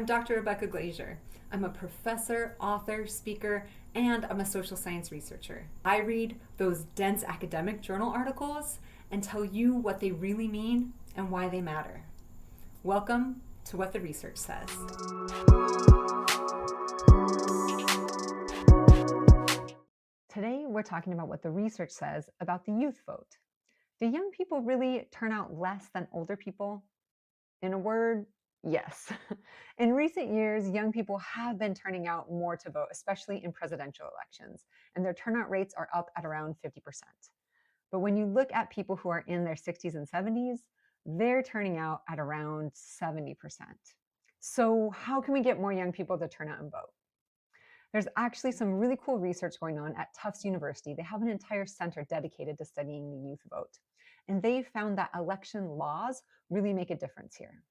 I'm Dr. Rebecca Glazier. I'm a professor, author, speaker, and I'm a social science researcher. I read those dense academic journal articles and tell you what they really mean and why they matter. Welcome to What the Research Says. Today, we're talking about what the research says about the youth vote. Do young people really turn out less than older people? In a word, yes. In recent years, young people have been turning out more to vote, especially in presidential elections, and their turnout rates are up at around 50%. But when you look at people who are in their 60s and 70s, they're turning out at around 70%. So how can we get more young people to turn out and vote? There's actually some really cool research going on at Tufts University. They have an entire center dedicated to studying the youth vote. And they found that election laws really make a difference here.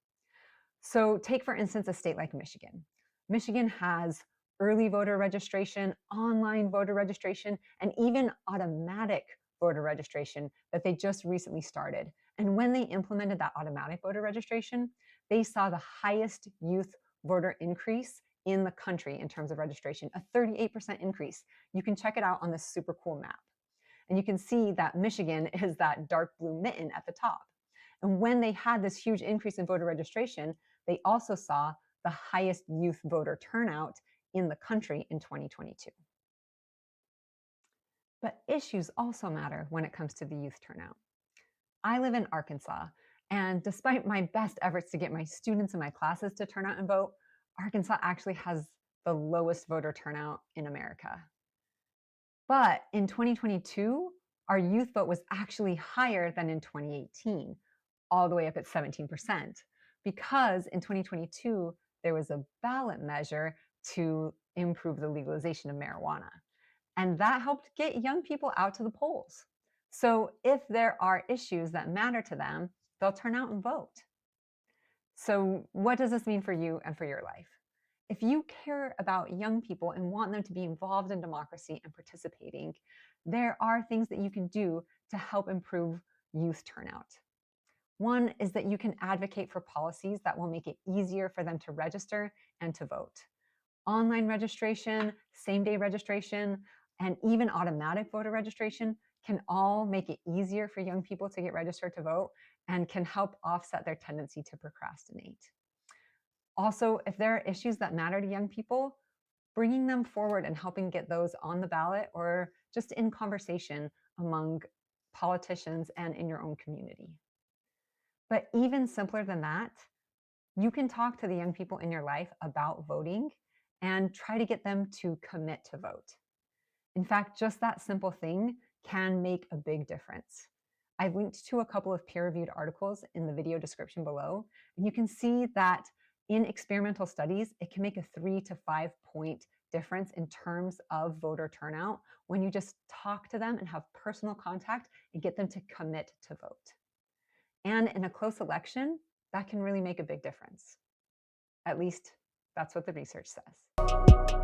So take, for instance, a state like Michigan. Michigan has early voter registration, online voter registration, and even automatic voter registration that they just recently started. And when they implemented that automatic voter registration, they saw the highest youth voter increase in the country in terms of registration, a 38% increase. You can check it out on this super cool map. And you can see that Michigan is that dark blue mitten at the top. And when they had this huge increase in voter registration, they also saw the highest youth voter turnout in the country in 2022. But issues also matter when it comes to the youth turnout. I live in Arkansas, and despite my best efforts to get my students in my classes to turn out and vote, Arkansas actually has the lowest voter turnout in America. But in 2022, our youth vote was actually higher than in 2018, all the way up at 17%, because in 2022, there was a ballot measure to improve the legalization of marijuana. And that helped get young people out to the polls. So if there are issues that matter to them, they'll turn out and vote. So what does this mean for you and for your life? If you care about young people and want them to be involved in democracy and participating, there are things that you can do to help improve youth turnout. One is that you can advocate for policies that will make it easier for them to register and to vote. Online registration, same-day registration, and even automatic voter registration can all make it easier for young people to get registered to vote and can help offset their tendency to procrastinate. Also, if there are issues that matter to young people, bringing them forward and helping get those on the ballot or just in conversation among politicians and in your own community. But even simpler than that, you can talk to the young people in your life about voting and try to get them to commit to vote. In fact, just that simple thing can make a big difference. I've linked to a couple of peer-reviewed articles in the video description below, and you can see that in experimental studies, it can make a 3 to 5 point difference in terms of voter turnout when you just talk to them and have personal contact and get them to commit to vote. And in a close election, that can really make a big difference. At least that's what the research says.